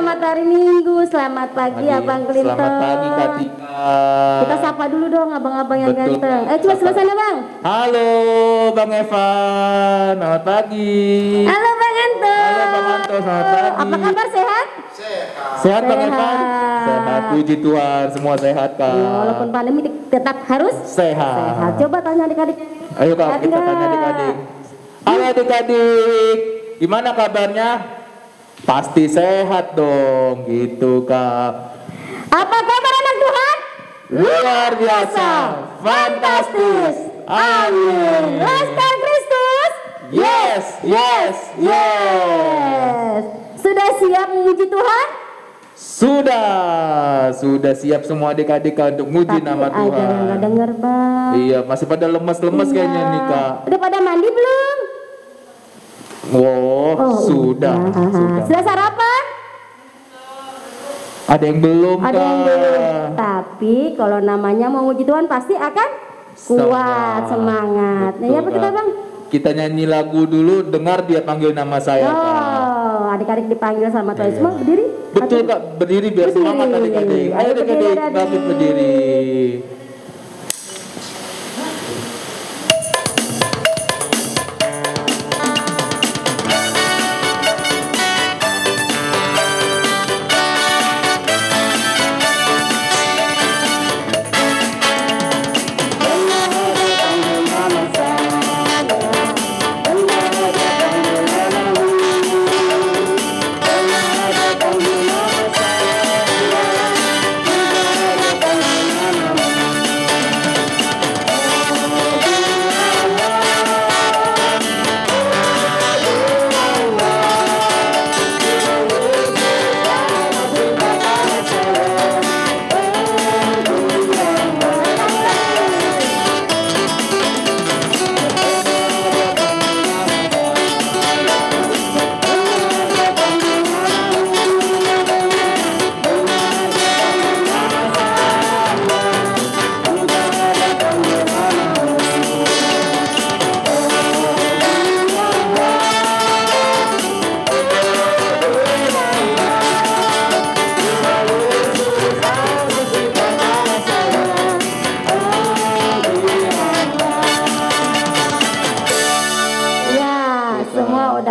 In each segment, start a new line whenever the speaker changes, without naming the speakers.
selamat hari Minggu, selamat pagi Abang Clinton.
Selamat pagi Kak Tika.
Kita sapa dulu dong abang-abang yang
Betul.
ganteng. Coba sebelah sana Bang.
Halo Bang Evan, selamat pagi.
Halo Bang Anto.
Halo Bang Anto, selamat pagi.
Apa kabar, sehat?
Sehat Bang Evan? Sehat, puji Tuhan, semua sehat Kak.
Ya, walaupun pandemi tetap harus
sehat.
Coba tanya adik-adik.
Ayo Kak,
Sehat
kita
nggak?
tanya adik-adik. Halo adik-adik, gimana kabarnya? Pasti sehat dong, gitu Kak.
Apa kabar anak Tuhan?
Luar biasa, fantastis, amin.
Laskar Kristus.
Yes, yes, yes.
Sudah siap memuji Tuhan?
Sudah siap semua adik-adik Kak, untuk muji
Tapi
nama
ada yang
Tuhan.
nggak denger Bang.
Iya, masih pada lemes-lemes kayaknya nih Kak.
Udah pada mandi belum?
Sudah.
Sudah sarapan?
Ada yang belum
Ada
Kak.
yang belum. Tapi kalau namanya mau muji Tuhan pasti akan kuat, semangat. Nah, ya apa kita Bang?
Kita nyanyi lagu dulu, dengar dia panggil nama saya Kak.
Adik-adik dipanggil sama Tuhan semua berdiri.
Betul Kak, berdiri biar
Berdiri.
semangat adik-adik. Ayo
Ayo
adik-adik,
berdiri,
bangkit berdiri.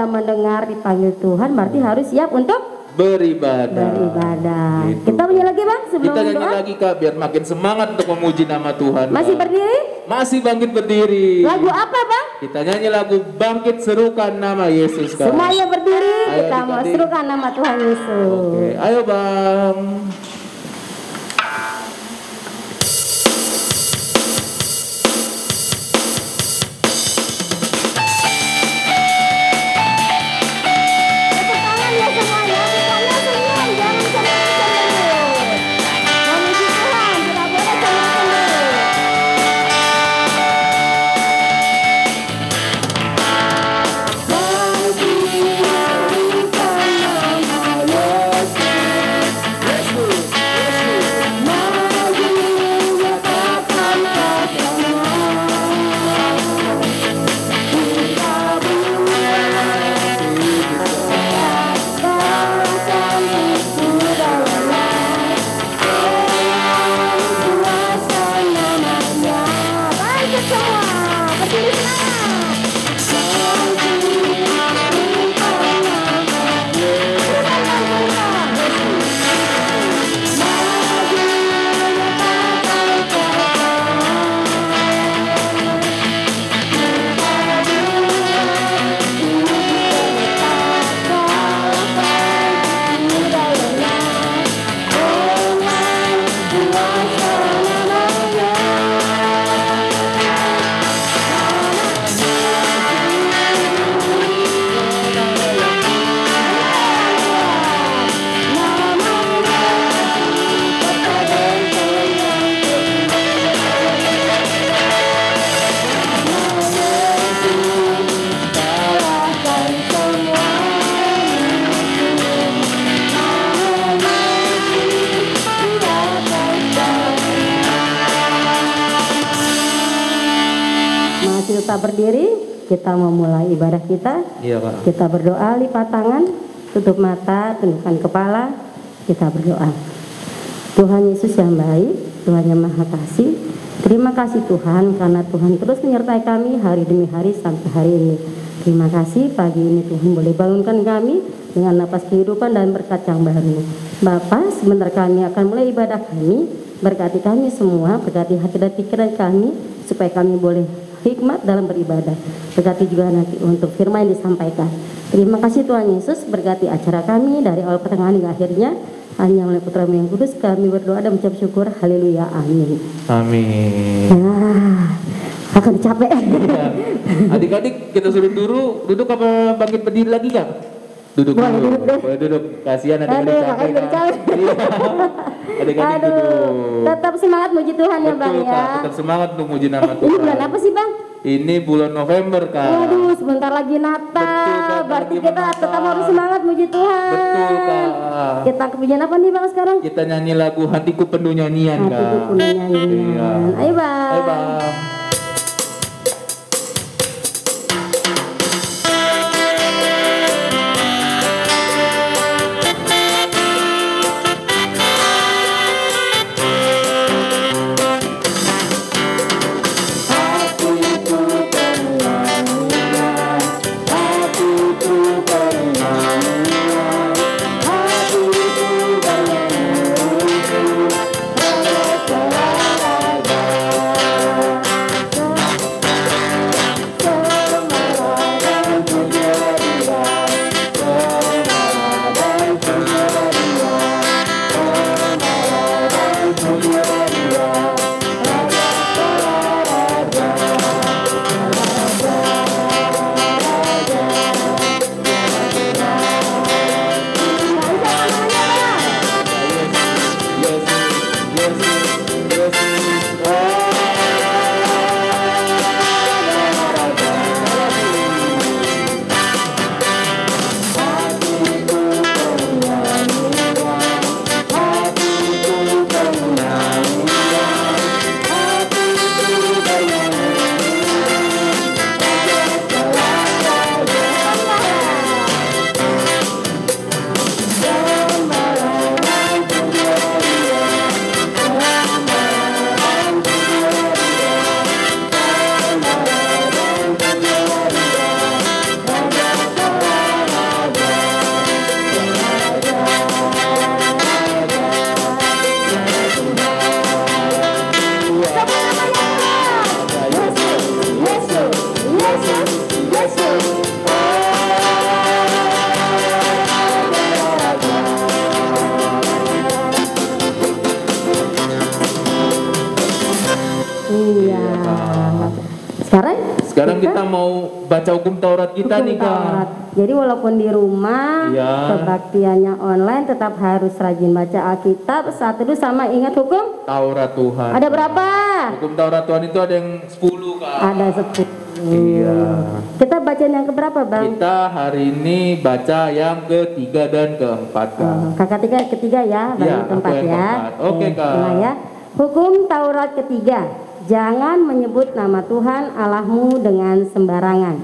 Mendengar dipanggil Tuhan berarti harus siap untuk
beribadah.
Gitu. Kita nyanyi lagi Bang sebelum
kita nyanyi
doa?
lagi Kak biar makin semangat untuk memuji nama Tuhan.
Masih
Kak.
berdiri?
Masih bangkit berdiri.
Lagu apa Bang?
Kita nyanyi lagu Bangkit Serukan Nama Yesus Kak.
Semuanya berdiri,
ayo,
kita mau serukan nama Tuhan Yesus.
Oke, ayo Bang.
Kita berdiri, kita memulai ibadah kita.
Iya Kak.
Kita berdoa, lipat tangan, tutup mata, tundukkan kepala. kita berdoa. Tuhan Yesus yang baik, Tuhan yang Maha Kasih, terima kasih Tuhan karena Tuhan terus menyertai kami hari demi hari sampai hari ini. Terima kasih pagi ini Tuhan boleh bangunkan kami dengan napas kehidupan dan berkat yang baru. Bapa, sebentar kami akan mulai ibadah kami, berkati kami semua, berkati hati dan pikiran kami, supaya kami boleh hikmat dalam beribadah. Berkati juga nanti untuk firman yang disampaikan. Terima kasih Tuhan Yesus, berkati acara kami dari awal pertengahan hingga akhirnya. Hanya oleh Putra-Mu yang kudus kami berdoa dan mengucap syukur. Haleluya, amin.
Amin.
Akan capek.
Adik-adik kita suruh duduk apa bangkit berdiri lagi Kak? Duduk
Boleh
dulu.
duduk deh.
Boleh duduk. Kasihan adik-adik capek kan. Iya. Adik-adik duduk.
Tetap semangat muji Tuhan ya Bang
Betul,
ya.
Kak, tetap semangat untuk muji nama Tuhan.
Ini bulan apa sih Bang?
Ini bulan November Kak.
Waduh, sebentar lagi Natal.
Betul, Kak,
Berarti
lagi
kita
Natal.
tetap harus semangat muji Tuhan.
Betul Kak.
Kita kepujian apa nih Bang sekarang?
Kita nyanyi lagu Hatiku Penuh Nyanyian Kak.
Hatiku penuh nyanyian.
Iya.
Ayo Bang.
Ayo Bang. Sekarang kita mau baca hukum Taurat kita nih Kak.
Jadi walaupun di rumah kebaktiannya online tetap harus rajin baca Alkitab, saat itu sama ingat hukum
Taurat Tuhan.
Ada berapa?
Hukum Taurat Tuhan itu ada yang 10 Kak.
Ada 10.
Iya.
Kita baca yang keberapa Bang?
Kita hari ini baca yang ketiga dan keempat Kak.
Kakak ketiga ya, Bang
Iya,
keempat ya.
Oke Kak.
Nah, ya. Hukum Taurat ketiga. Jangan menyebut nama Tuhan Allahmu dengan sembarangan.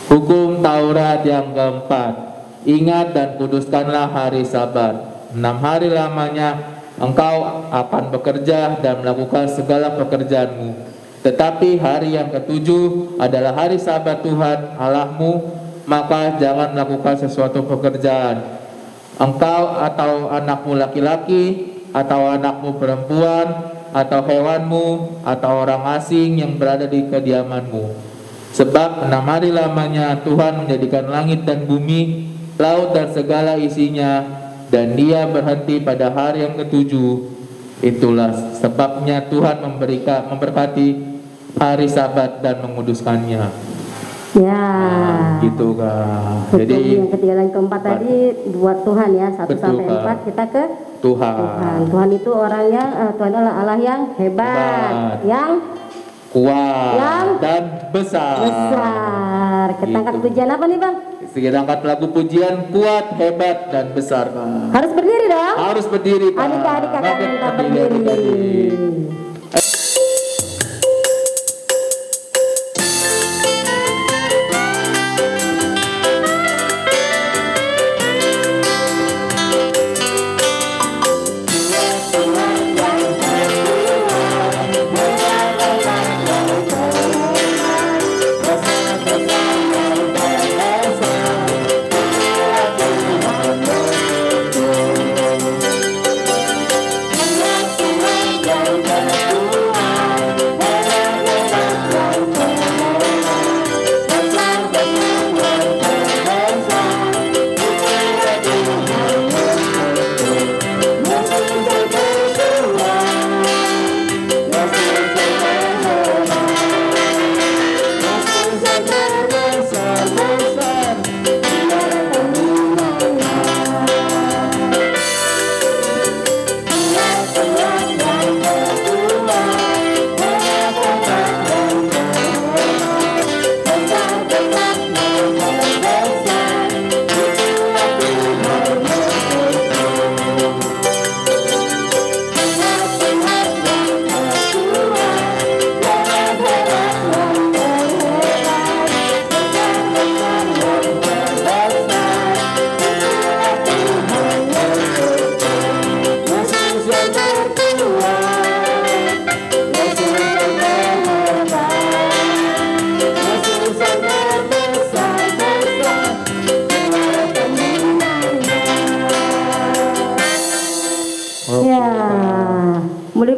Hukum Taurat yang keempat. Ingat dan kuduskanlah hari Sabat. 6 hari lamanya engkau akan bekerja dan melakukan segala pekerjaanmu. Tetapi hari yang ketujuh adalah hari Sabat Tuhan Allahmu, maka jangan melakukan sesuatu pekerjaan. Engkau atau anakmu laki-laki, atau anakmu perempuan, atau hewanmu, atau orang asing yang berada di kediamanmu. Sebab 6 hari lamanya Tuhan menjadikan langit dan bumi, laut dan segala isinya, dan Dia berhenti pada hari yang ketujuh. Itulah sebabnya Tuhan memberkati hari Sabat dan menguduskannya.
Ya.
Nah, gitu Kak.
Hukum
Jadi
yang ketiga dan keempat tadi buat Tuhan ya, 1 sampai 4 kita ke
Tuhan.
Tuhan itu orangnya, Tuhan adalah Allah yang hebat, yang
kuat, dan besar.
Kita angkat pujian apa nih Bang?
Kita angkat lagu pujian kuat, hebat, dan besar Kak.
Harus berdiri dong.
Harus berdiri Kak.
Adik-adik kakak
Makin
minta berdiri.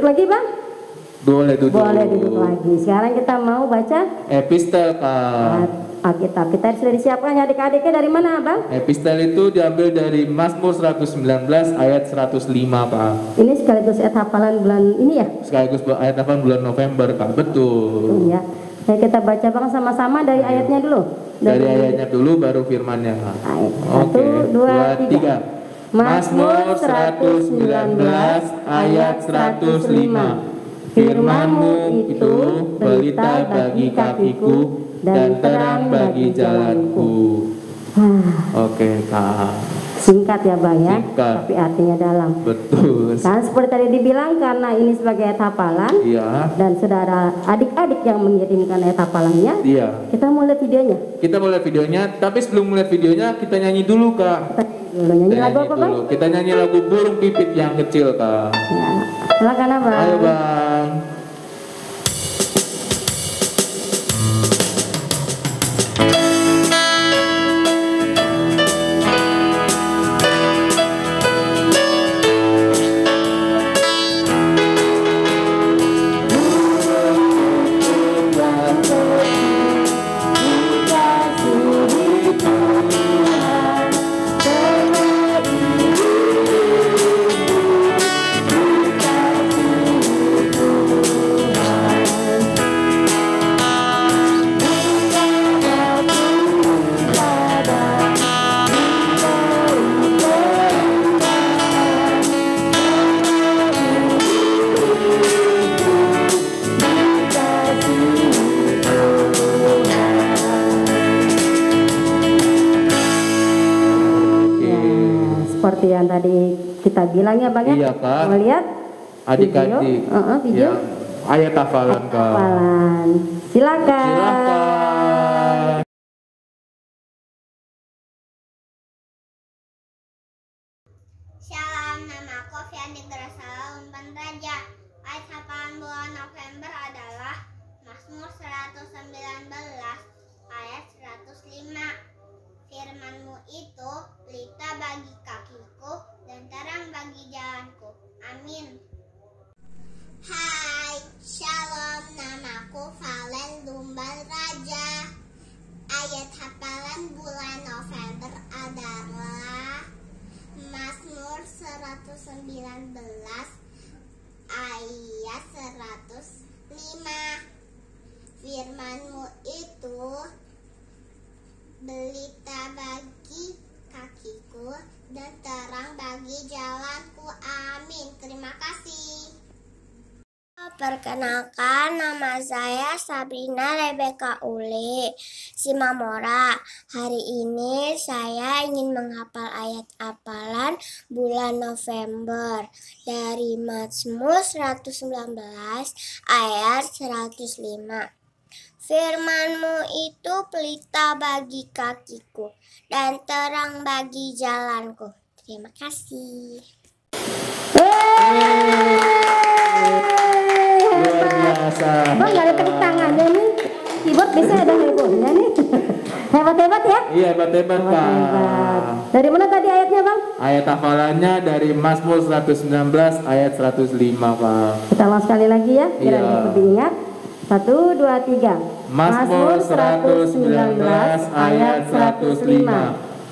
lagi Bang?
Boleh duduk.
Boleh duduk lagi. Sekarang kita mau baca
Epistel, Kak.
Alkitab. Kita sudah disiapkan adik-adiknya dari mana Bang?
Epistel itu diambil dari Mazmur 119 ayat 105, Kak.
Ini sekaligus ayat hafalan bulan ini ya?
Sekaligus ayat hafalan bulan November, Kak. Betul.
Iya. Nah, kita baca Bang sama-sama dari ayatnya dulu.
Dari ayatnya dulu baru firmannya, Kak.
Oke. 1, 2, 3.
Mazmur 119 ayat 105. Firman-Mu itu pelita bagi kakiku dan terang bagi jalanku. Oke, Kak.
Singkat ya Bang ya,
Singkat.
tapi artinya dalam.
Betul.
Kan seperti tadi dibilang, karena ini sebagai ayat hafalan,
Iya.
dan saudara adik-adik yang mengirimkan ayat hafalannya,
Iya.
kita mau lihat videonya.
Kita mau lihat videonya, tapi sebelum melihat videonya kita nyanyi dulu, Kak.
Kita nyanyi lagu apa Bang?
Kita nyanyi lagu Burung Pipit yang Kecil, Kak.
Ya, silakan Abang.
Ayo, Bang.
Seperti yang tadi kita bilang ya Bang ya.
Iya, Kak.
Melihat
Adik-adik.
video.
Ya, ayat hafalan, Kak.
Hafalan. Silakan.
Silakan.
Shalom, namaku Fiani Grasala Umpan Raja. Ayat hafalan bulan November adalah Mazmur 119 ayat 105. Firman-Mu itu pelita bagi kakiku dan terang bagi jalanku. Amin. Hai, shalom, namaku Valen Lumbal Raja. Ayat hafalan bulan November adalah Mazmur 119 ayat 105. Firman-Mu itu pelita bagi kakiku dan terang bagi jalanku. Amin. Terima kasih. Perkenalkan, nama saya Sabrina Rebecca Uli Simamora. Hari ini saya ingin menghafal ayat hafalan bulan November dari Mazmur 119 ayat 105. Firman-Mu itu pelita bagi kakiku dan terang bagi jalanku. Terima kasih.
Luar biasa.
Bang nggak ada tepuk tangannya nih. Keyboard biasanya ada hebohnya nih. Hebat-hebat ya.
Iya, hebat-hebat, Kak.
Hebat. Dari mana tadi ayatnya Bang?
Ayat hafalannya dari Mazmur 119 ayat 105, Kak.
Kita ulang sekali lagi ya, biar
Iya.
lebih ingat. 1, 2, 3.
Mazmur 119 ayat 105.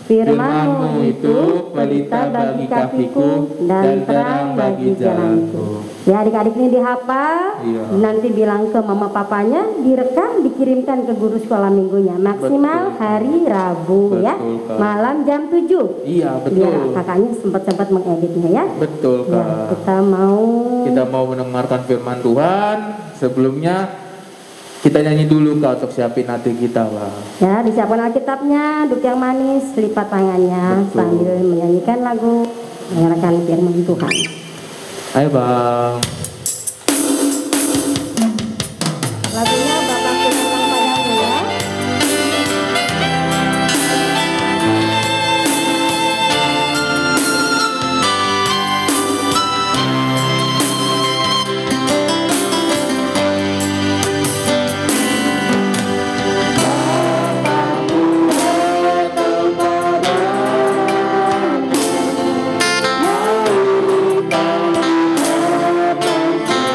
Firman-Mu itu pelita bagi kakiku dan terang bagi jalanku.
Ya adik-adik ini dihafal,
Iya.
nanti bilang ke mama papanya, direkam, dikirimkan ke guru sekolah minggunya. Maksimal
Betul.
hari Rabu ya,
Betul, Kak.
malam jam 7.
Iya,
Biar
betul.
kakaknya sempat-sempat mengeditnya ya.
Betul,
Ya,
Kak.
kita mau
mendengarkan firman Tuhan. Sebelumnya kita nyanyi dulu, Kak, untuk siapin hati kita, Kak.
ya disiapkan Alkitabnya, duduk yang manis, lipat tangannya
Betul.
sambil menyanyikan lagu mendengarkan firman Tuhan.
Ayo, Bang.
Lagunya Bapak Tuhan Padamu ya.
Terima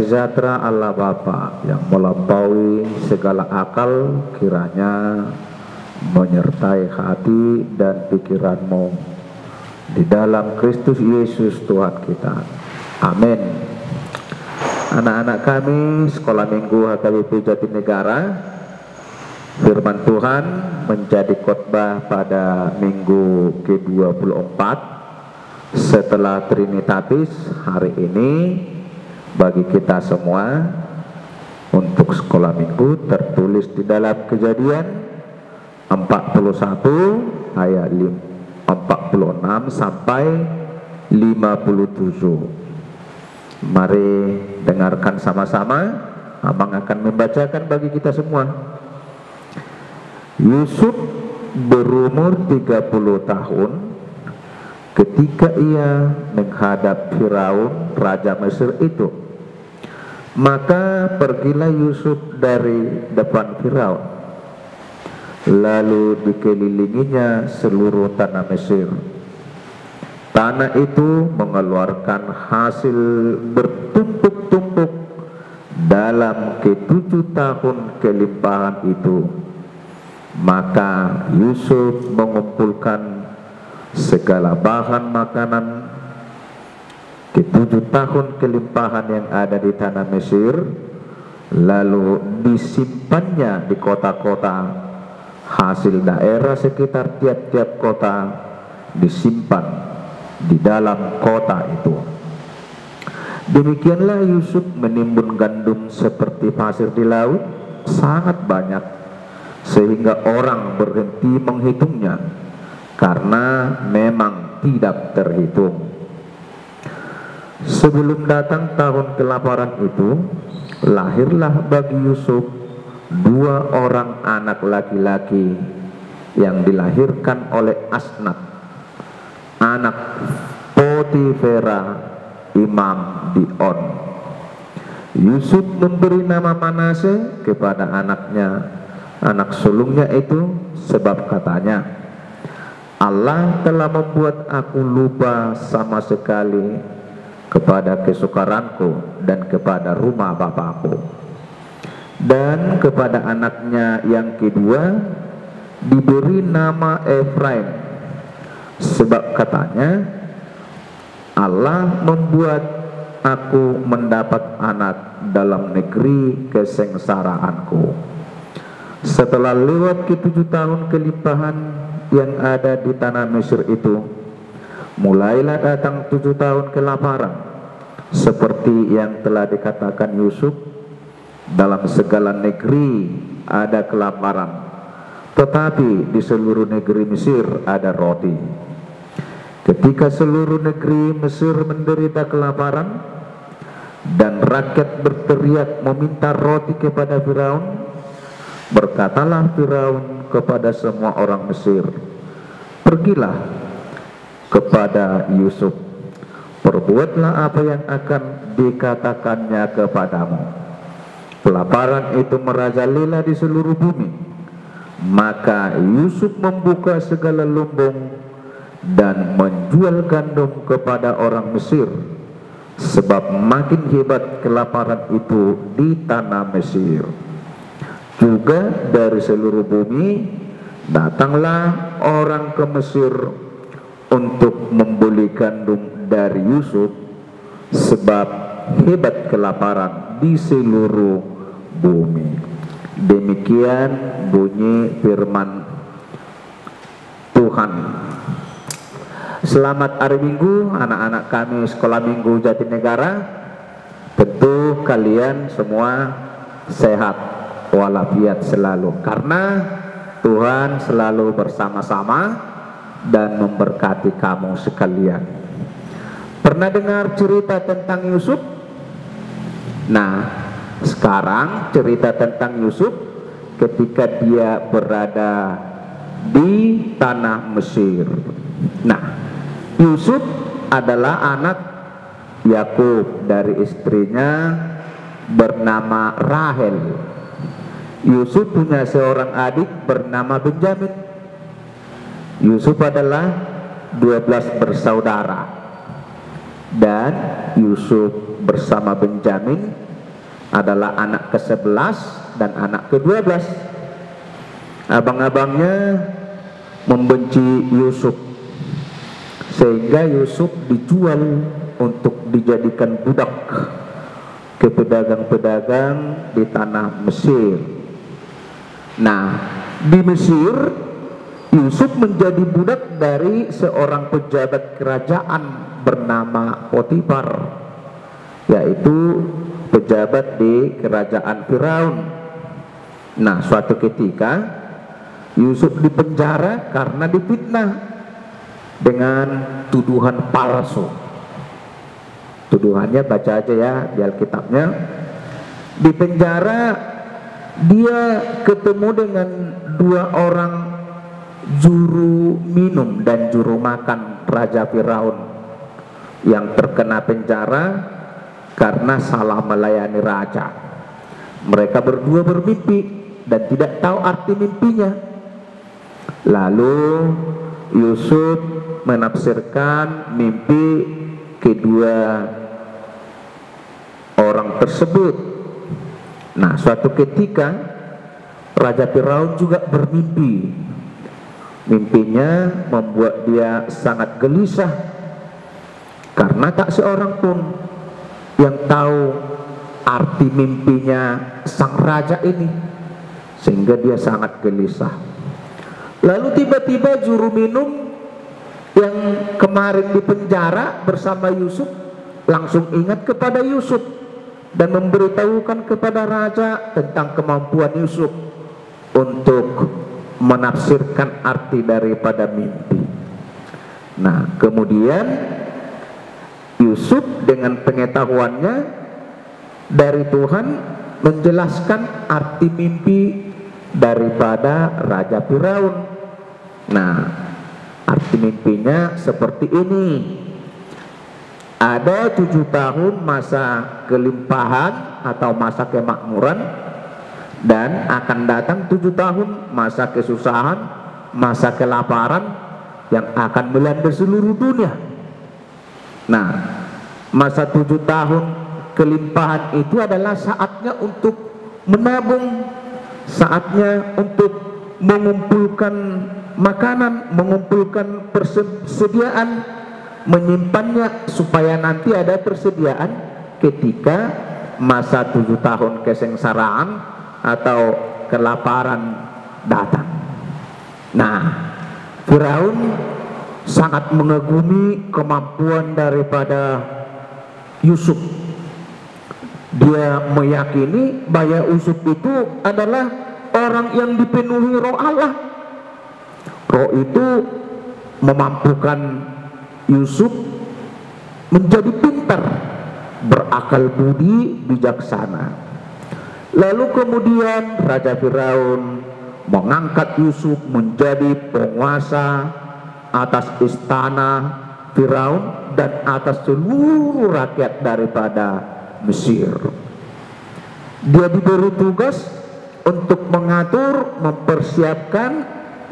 sejahtera Allah Bapa yang melampaui segala akal kiranya menyertai hati dan pikiranmu di dalam Kristus Yesus Tuhan kita. Amin. Anak-anak kami sekolah minggu HKBP Jatinegara, firman Tuhan menjadi khotbah pada minggu ke-24 setelah Trinitatis hari ini. Bagi kita semua untuk sekolah minggu tertulis di dalam Kejadian 41 ayat 46 sampai 57. Mari dengarkan sama-sama. Abang akan membacakan bagi kita semua. Yusuf berumur 30 tahun ketika ia menghadap Firaun raja Mesir itu. Maka pergilah Yusuf dari depan Firaun, lalu dikelilinginya seluruh tanah Mesir. Tanah itu mengeluarkan hasil bertumpuk-tumpuk dalam ke-7 tahun kelimpahan itu. Maka Yusuf mengumpulkan segala bahan makanan ke-7 tahun kelimpahan yang ada di tanah Mesir, lalu disimpannya di kota-kota. Hasil daerah sekitar tiap-tiap kota disimpan di dalam kota itu. Demikianlah Yusuf menimbun gandum seperti pasir di laut, sangat banyak, sehingga orang berhenti menghitungnya, karena memang tidak terhitung. Sebelum datang tahun kelaparan itu, lahirlah bagi Yusuf 2 orang anak laki-laki yang dilahirkan oleh Asnat, anak Potifera, imam di On. Yusuf memberi nama Manase kepada anaknya, anak sulungnya itu, sebab katanya, Allah telah membuat aku lupa sama sekali kepada kesukaranku dan kepada rumah bapakku. Dan kepada anaknya yang kedua diberi nama Efraim, sebab katanya, Allah membuat aku mendapat anak dalam negeri kesengsaraanku. Setelah lewat ke-7 tahun kelimpahan yang ada di tanah Mesir itu, mulailah datang 7 tahun kelaparan, seperti yang telah dikatakan Yusuf. Dalam segala negeri ada kelaparan, tetapi di seluruh negeri Mesir ada roti. Ketika seluruh negeri Mesir menderita kelaparan dan rakyat berteriak meminta roti kepada Firaun, berkatalah Firaun kepada semua orang Mesir, pergilah kepada Yusuf, perbuatlah apa yang akan dikatakannya kepadamu. Kelaparan itu merajalela di seluruh bumi. Maka Yusuf membuka segala lumbung dan menjual gandum kepada orang Mesir, sebab makin hebat kelaparan itu di tanah Mesir. Juga dari seluruh bumi datanglah orang ke Mesir untuk membeli gandum dari Yusuf, sebab hebat kelaparan di seluruh bumi. Demikian bunyi firman Tuhan. Selamat hari Minggu anak-anak kami sekolah minggu Jatinegara. Tentu kalian semua sehat walafiat selalu, karena Tuhan selalu bersama-sama dan memberkati kamu sekalian. Pernah dengar cerita tentang Yusuf? Nah, sekarang cerita tentang Yusuf ketika dia berada di tanah Mesir. Nah, Yusuf adalah anak Yakub dari istrinya bernama Rahel. Yusuf punya seorang adik bernama Benjamin. Yusuf adalah 12 bersaudara, dan Yusuf bersama Benjamin adalah anak ke-11 dan anak ke-12. Abang-abangnya membenci Yusuf, sehingga Yusuf dijual untuk dijadikan budak ke pedagang-pedagang di tanah Mesir. Nah, di Mesir Yusuf menjadi budak dari seorang pejabat kerajaan bernama Potifar, yaitu pejabat di kerajaan Firaun. Nah, suatu ketika Yusuf dipenjara karena difitnah dengan tuduhan palsu. Tuduhannya baca aja ya di Alkitabnya. Di penjara dia ketemu dengan dua orang juru minum dan juru makan Raja Firaun yang terkena penjara karena salah melayani raja. Mereka berdua bermimpi dan tidak tahu arti mimpinya. Lalu Yusuf menafsirkan mimpi kedua orang tersebut. Nah, suatu ketika Raja Firaun juga bermimpi. Mimpinya membuat dia sangat gelisah karena tak seorang pun yang tahu arti mimpinya sang raja ini, sehingga dia sangat gelisah. Lalu tiba-tiba juru minum yang kemarin di penjara bersama Yusuf langsung ingat kepada Yusuf dan memberitahukan kepada raja tentang kemampuan Yusuf untuk menafsirkan arti daripada mimpi. Nah, kemudian Yusuf dengan pengetahuannya dari Tuhan menjelaskan arti mimpi daripada Raja Firaun. Nah, arti mimpinya seperti ini. Ada 7 tahun masa kelimpahan atau masa kemakmuran, dan akan datang 7 tahun masa kesusahan, masa kelaparan yang akan melanda seluruh dunia. Nah, masa 7 tahun kelimpahan itu adalah saatnya untuk menabung, saatnya untuk mengumpulkan makanan, mengumpulkan persediaan, menyimpannya supaya nanti ada persediaan ketika masa 7 tahun kesengsaraan atau kelaparan datang. Nah, Firaun sangat mengagumi kemampuan daripada Yusuf. Dia meyakini bahwa Yusuf itu adalah orang yang dipenuhi roh Allah. Roh itu memampukan Yusuf menjadi pintar, berakal budi, bijaksana. Lalu kemudian Raja Firaun mengangkat Yusuf menjadi penguasa atas istana Firaun dan atas seluruh rakyat daripada Mesir. Dia diberi tugas untuk mengatur, mempersiapkan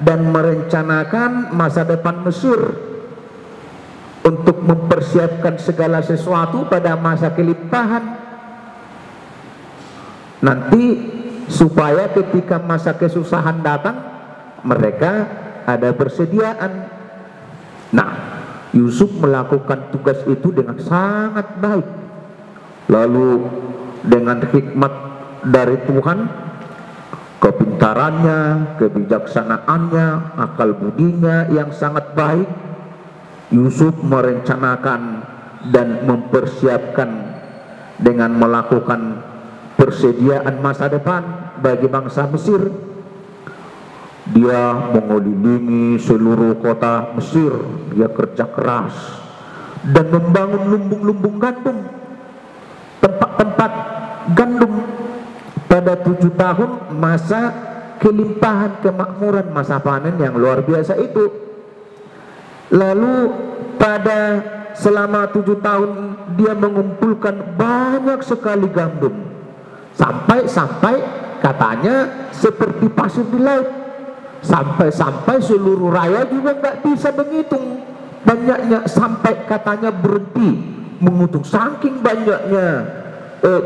dan merencanakan masa depan Mesir, untuk mempersiapkan segala sesuatu pada masa kelimpahan nanti, supaya ketika masa kesusahan datang mereka ada persediaan. Nah, Yusuf melakukan tugas itu dengan sangat baik. Lalu dengan hikmat dari Tuhan, kepintarannya, kebijaksanaannya, akal budinya yang sangat baik, Yusuf merencanakan dan mempersiapkan dengan melakukan persediaan masa depan bagi bangsa Mesir. Dia mengelilingi seluruh kota Mesir, dia kerja keras dan membangun lumbung-lumbung gandum, tempat-tempat gandum pada 7 tahun masa kelimpahan, kemakmuran, masa panen yang luar biasa itu. Lalu pada selama 7 tahun dia mengumpulkan banyak sekali gandum, sampai katanya seperti pasir di laut, sampai seluruh rakyat juga nggak bisa menghitung banyaknya, sampai katanya berhenti menghitung saking banyaknya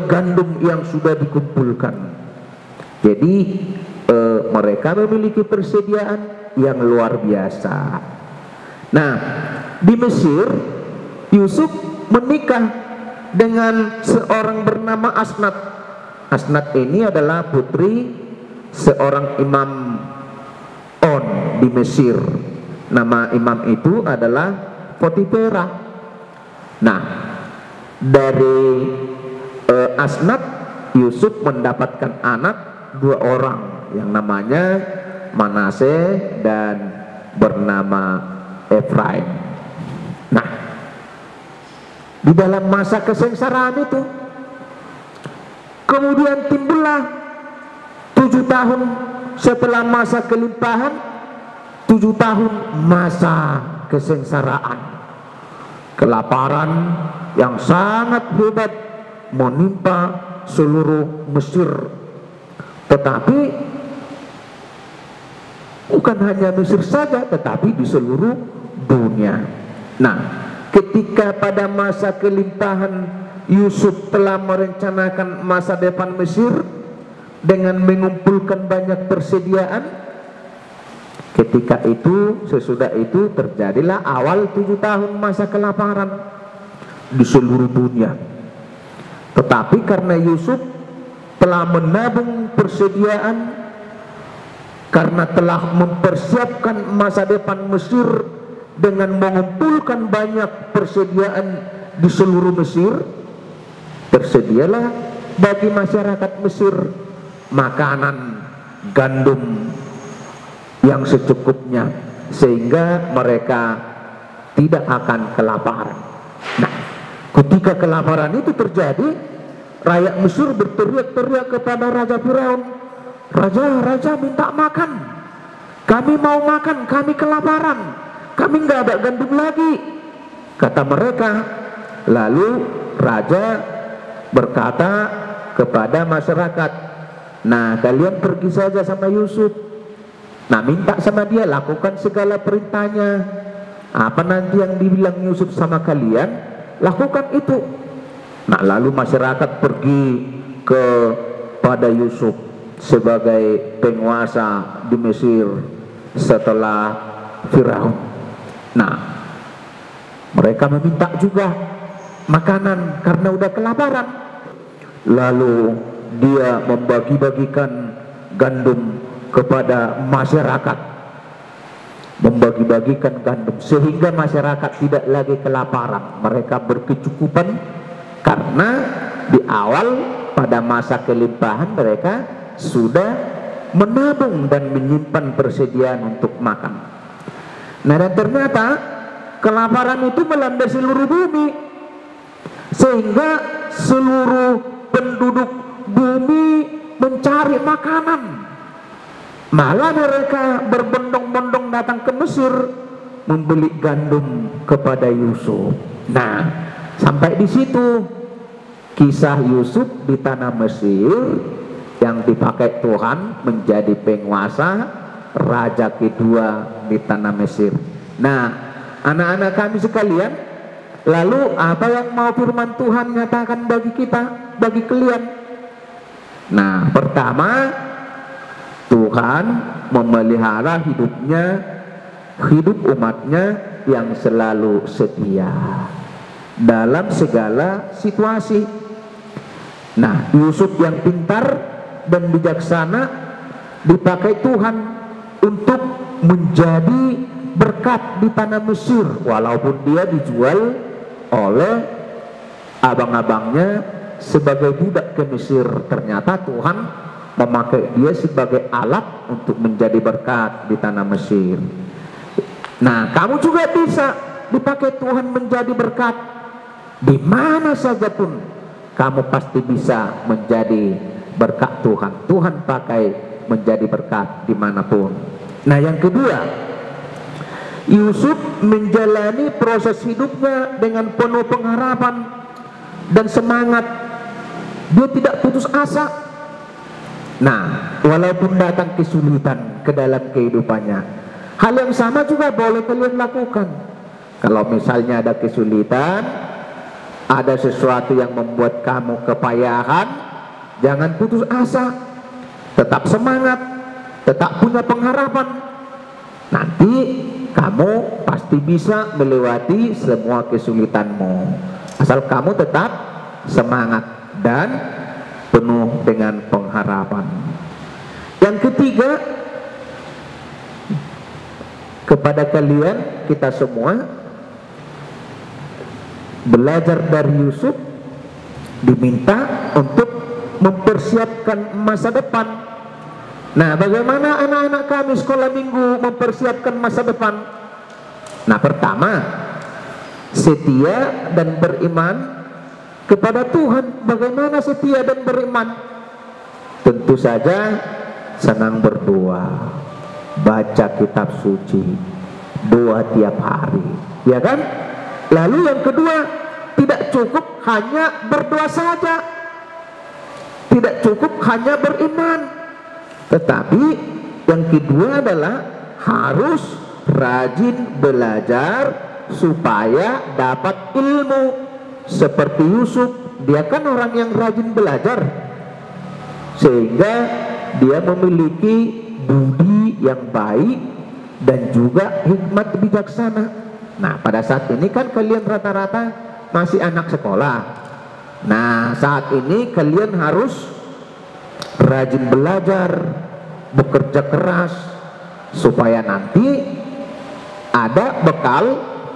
gandum yang sudah dikumpulkan. Jadi mereka memiliki persediaan yang luar biasa. Nah, di Mesir Yusuf menikah dengan seorang bernama Asnat. Asnat ini adalah putri seorang imam On di Mesir. Nama imam itu adalah Potifera. Nah, dari Asnat Yusuf mendapatkan anak 2 orang yang namanya Manase dan bernama Efraim. Nah, di dalam masa kesengsaraan itu kemudian timbullah 7 tahun setelah masa kelimpahan, 7 tahun masa kesengsaraan, kelaparan yang sangat hebat menimpa seluruh Mesir. Tetapi bukan hanya Mesir saja, tetapi di seluruh dunia. Nah, ketika pada masa kelimpahan Yusuf telah merencanakan masa depan Mesir dengan mengumpulkan banyak persediaan, ketika itu, sesudah itu terjadilah awal 7 tahun masa kelaparan di seluruh dunia. Tetapi karena Yusuf telah menabung persediaan, karena telah mempersiapkan masa depan Mesir dengan mengumpulkan banyak persediaan di seluruh Mesir, tersedialah bagi masyarakat Mesir makanan gandum yang secukupnya, sehingga mereka tidak akan kelaparan. Nah, ketika kelaparan itu terjadi, rakyat Mesir berteriak-teriak kepada Raja Firaun, Raja minta makan, kami mau makan, kami kelaparan, kami nggak ada gandum lagi, kata mereka. Lalu Raja berkata kepada masyarakat, nah kalian pergi saja sama Yusuf, nah minta sama dia, lakukan segala perintahnya, apa nanti yang dibilang Yusuf sama kalian, lakukan itu. Nah, lalu masyarakat pergi kepada Yusuf sebagai penguasa di Mesir setelah Firaun. Nah, mereka meminta juga makanan karena udah kelaparan. Lalu dia membagi-bagikan gandum kepada masyarakat, membagi-bagikan gandum sehingga masyarakat tidak lagi kelaparan, mereka berkecukupan karena di awal pada masa kelimpahan mereka sudah menabung dan menyimpan persediaan untuk makan. Nah, dan ternyata kelaparan itu melanda seluruh bumi, sehingga seluruh penduduk bumi mencari makanan. Malah mereka berbondong-bondong datang ke Mesir membeli gandum kepada Yusuf. Nah, sampai di situ kisah Yusuf di tanah Mesir yang dipakai Tuhan menjadi penguasa raja kedua di tanah Mesir. Nah, anak-anak kami sekalian, lalu apa yang mau firman Tuhan nyatakan bagi kita, bagi kalian? Nah, pertama, Tuhan memelihara hidup umatnya yang selalu setia dalam segala situasi. Nah, Yusuf yang pintar dan bijaksana dipakai Tuhan untuk menjadi berkat di tanah Mesir, walaupun dia dijual oleh abang-abangnya sebagai budak ke Mesir. Ternyata Tuhan memakai dia sebagai alat untuk menjadi berkat di tanah Mesir. Nah, kamu juga bisa dipakai Tuhan menjadi berkat di mana saja pun. Kamu pasti bisa menjadi berkat Tuhan. Tuhan pakai menjadi berkat dimanapun. Nah, yang kedua, Yusuf menjalani proses hidupnya dengan penuh pengharapan dan semangat. Dia tidak putus asa. Nah, walaupun datang kesulitan ke dalam kehidupannya, hal yang sama juga boleh kalian lakukan. Kalau misalnya ada kesulitan, ada sesuatu yang membuat kamu kepayahan, jangan putus asa, tetap semangat, tetap punya pengharapan. Nanti kamu pasti bisa melewati semua kesulitanmu, asal kamu tetap semangat dan penuh dengan pengharapan. Yang ketiga, kepada kalian, kita semua belajar dari Yusuf, diminta untuk mempersiapkan masa depan. Nah, bagaimana anak-anak kami sekolah minggu mempersiapkan masa depan? Nah, pertama, setia dan beriman kepada Tuhan. Bagaimana setia dan beriman? Tentu saja senang berdoa, baca kitab suci, doa tiap hari, ya kan? Lalu yang kedua, tidak cukup hanya berdoa saja, tidak cukup hanya beriman, tetapi yang kedua adalah harus rajin belajar supaya dapat ilmu. Seperti Yusuf, dia kan orang yang rajin belajar, sehingga dia memiliki budi yang baik dan juga hikmat bijaksana. Nah, pada saat ini kan kalian rata-rata masih anak sekolah. Nah, saat ini kalian harus rajin belajar, bekerja keras, supaya nanti ada bekal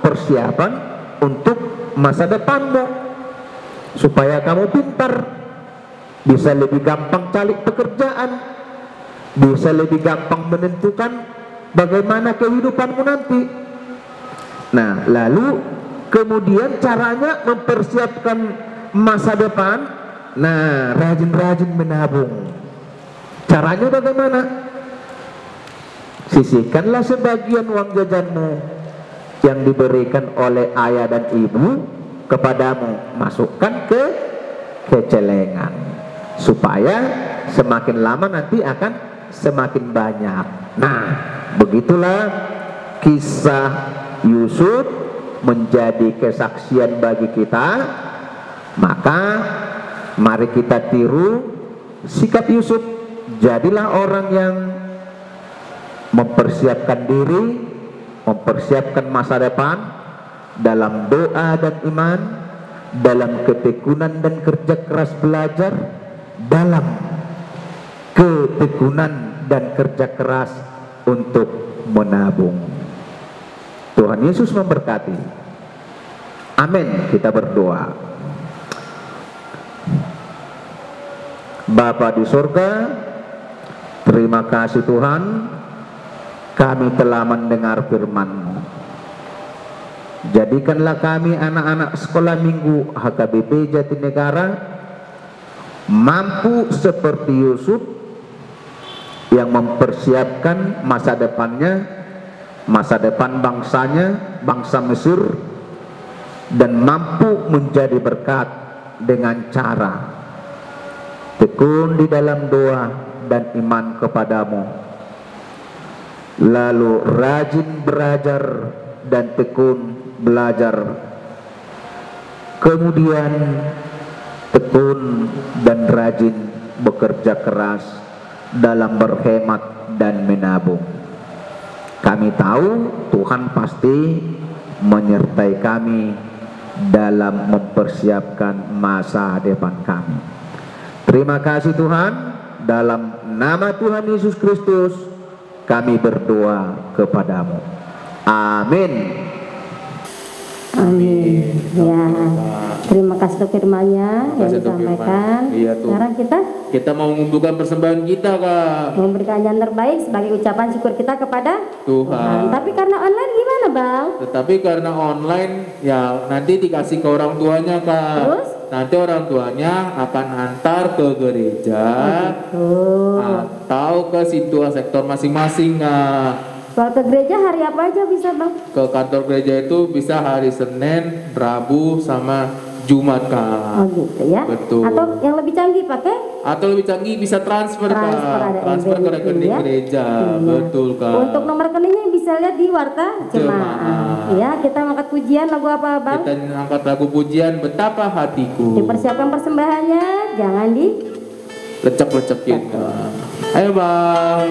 persiapan untuk masa depanmu, supaya kamu pintar, bisa lebih gampang cari pekerjaan, bisa lebih gampang menentukan bagaimana kehidupanmu nanti. Nah, lalu kemudian caranya mempersiapkan masa depan. Nah, rajin-rajin menabung. Caranya bagaimana? Sisihkanlah sebagian uang jajanmu yang diberikan oleh ayah dan ibu kepadamu, masukkan ke celengan, supaya semakin lama nanti akan semakin banyak. Nah, begitulah kisah Yusuf menjadi kesaksian bagi kita. Maka mari kita tiru sikap Yusuf. Jadilah orang yang mempersiapkan diri, mempersiapkan masa depan dalam doa dan iman, dalam ketekunan dan kerja keras belajar, dalam ketekunan dan kerja keras untuk menabung. Tuhan Yesus memberkati. Amin. Kita berdoa. Bapa di surga, terima kasih Tuhan, kami telah mendengar firman-Mu. Jadikanlah kami anak-anak sekolah minggu HKBP Jatinegara mampu seperti Yusuf yang mempersiapkan masa depannya, masa depan bangsanya, bangsa Mesir, dan mampu menjadi berkat dengan cara tekun di dalam doa dan iman kepadamu, lalu rajin belajar dan tekun belajar, kemudian tekun dan rajin bekerja keras dalam berhemat dan menabung. Kami tahu Tuhan pasti menyertai kami dalam mempersiapkan masa depan kami. Terima kasih Tuhan, dalam nama Tuhan Yesus Kristus kami berdoa kepadamu. Amin.
Amin. Ya, terima kasih untuk firman-Nya yang disampaikan.
Iya,
sekarang
kita mau mengumpulkan persembahan kita, Kak.
memberikan yang terbaik sebagai ucapan syukur kita kepada
Tuhan.
Tapi karena online gimana, Bang?
Tetapi karena online, ya nanti dikasih ke orang tuanya, Kak.
Terus?
Nanti orang tuanya akan antar ke gereja atau ke situ sektor masing-masing, Kak.
Kalau ke gereja hari apa aja bisa, Bang?
Ke kantor gereja itu bisa hari Senin, Rabu, sama Jumat, Kak.
Oh gitu ya.
Betul.
Atau yang lebih canggih pakai?
Atau lebih canggih bisa transfer,
Transfer,
Kak.
ada
Transfer ke
MBNI,
rekening
ya.
gereja.
Iya.
Betul, Kak.
Untuk nomor rekeningnya bisa lihat di Warta Jemaah. Ya, kita angkat pujian lagu apa, Bang?
Kita angkat lagu pujian Betapa Hatiku.
Dipersiapkan persembahannya, jangan di
Lecek-lecekin, Kak. Ayo, Bang.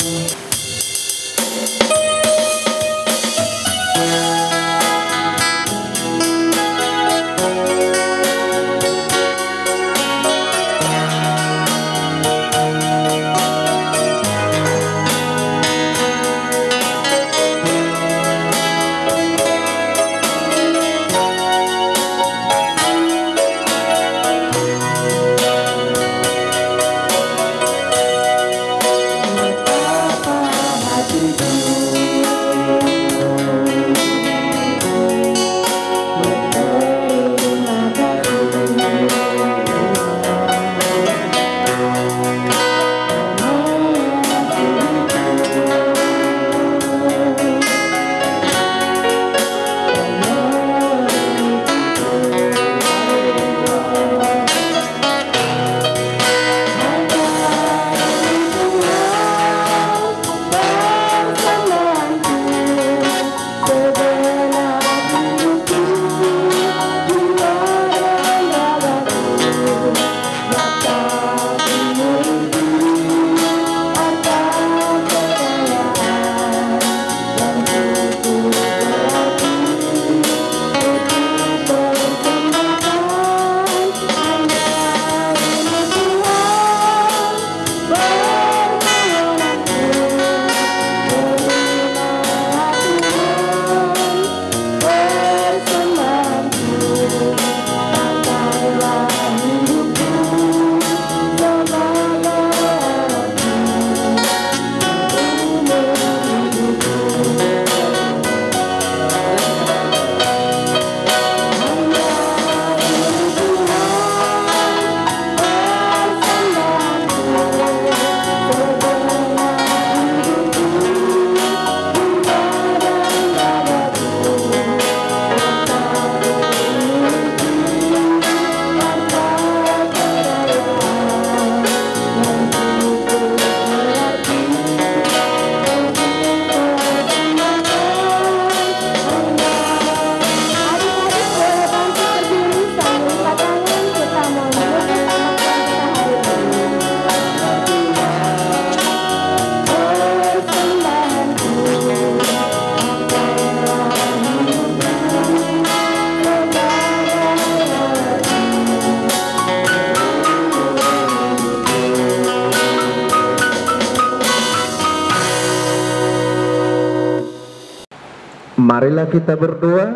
Marilah kita berdoa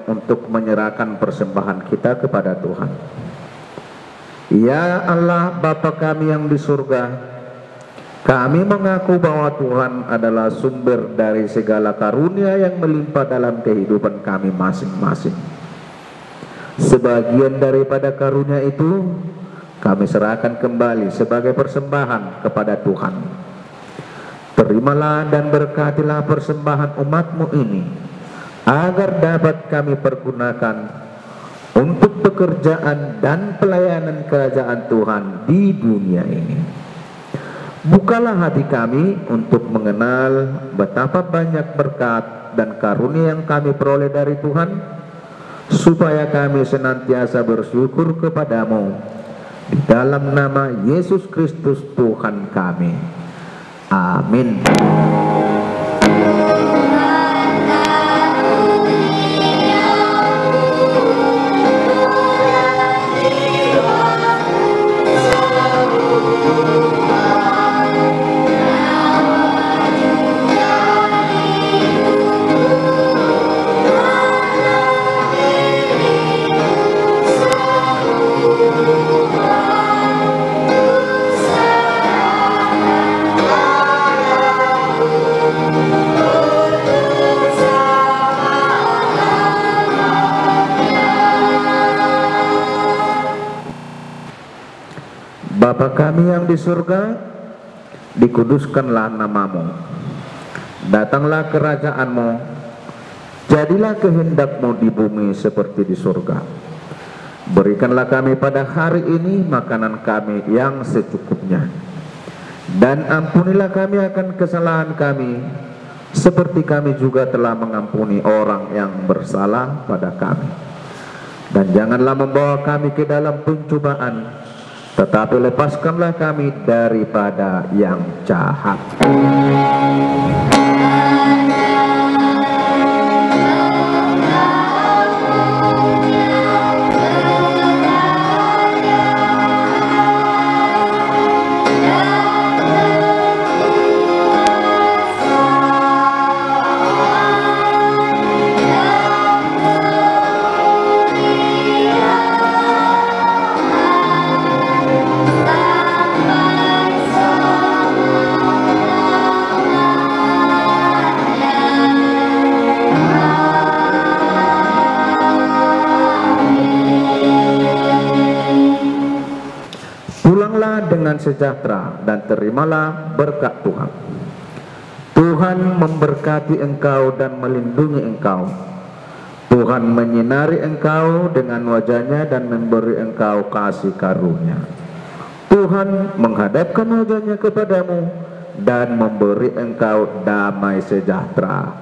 untuk menyerahkan persembahan kita kepada Tuhan. Ya Allah Bapa kami yang di surga, kami mengaku bahwa Tuhan adalah sumber dari segala karunia yang melimpah dalam kehidupan kami masing-masing. Sebagian daripada karunia itu kami serahkan kembali sebagai persembahan kepada Tuhan. Terimalah dan berkatilah persembahan umat-Mu ini, agar dapat kami pergunakan untuk pekerjaan dan pelayanan kerajaan Tuhan di dunia ini. Bukalah hati kami untuk mengenal betapa banyak berkat dan karunia yang kami peroleh dari Tuhan, supaya kami senantiasa bersyukur kepadamu. Di dalam nama Yesus Kristus Tuhan kami. Amin. Bapa kami yang di surga, dikuduskanlah namamu. Datanglah kerajaanmu, jadilah kehendakmu di bumi seperti di surga. Berikanlah kami pada hari ini makanan kami yang secukupnya, dan ampunilah kami akan kesalahan kami, seperti kami juga telah mengampuni orang yang bersalah pada kami. Dan janganlah membawa kami ke dalam pencobaan, tetapi lepaskanlah kami daripada yang jahat. Pulanglah dengan sejahtera dan terimalah berkat Tuhan. Tuhan memberkati engkau dan melindungi engkau. Tuhan menyinari engkau dengan wajahnya dan memberi engkau kasih karunia. Tuhan menghadapkan wajahnya kepadamu dan memberi engkau damai sejahtera.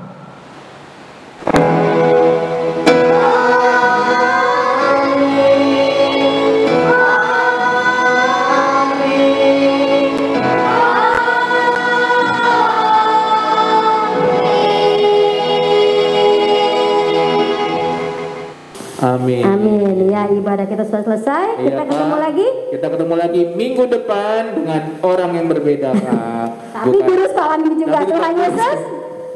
Amin.
Amin. Ya, ibadah kita sudah selesai.
Iya,
Kita ketemu
Kak.
lagi.
Kita ketemu lagi minggu depan dengan orang yang berbeda, Kak.
Tapi guru sekolah ini juga.
Tapi
Tuhan
tetap
Yesus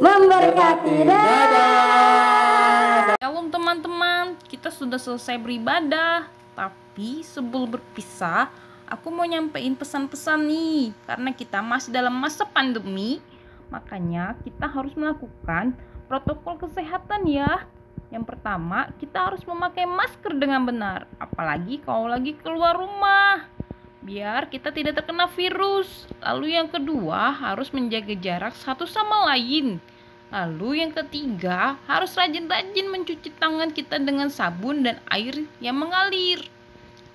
memberkati.
Dadah.
Shalom teman-teman, kita sudah selesai beribadah. Tapi sebelum berpisah, aku mau nyampein pesan-pesan nih. Karena kita masih dalam masa pandemi, makanya kita harus melakukan protokol kesehatan ya. Yang pertama, kita harus memakai masker dengan benar, apalagi kalau lagi keluar rumah, biar kita tidak terkena virus. Lalu yang kedua, harus menjaga jarak satu sama lain. Lalu yang ketiga, harus rajin-rajin mencuci tangan kita dengan sabun dan air yang mengalir.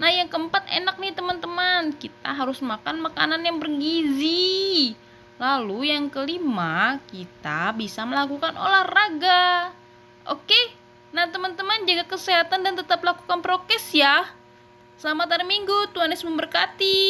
Nah, yang keempat enak nih teman-teman, kita harus makan makanan yang bergizi. Lalu yang kelima, kita bisa melakukan olahraga. Oke? Nah teman-teman, jaga kesehatan dan tetap lakukan prokes ya. Selamat hari Minggu, Tuhan Yesus memberkati.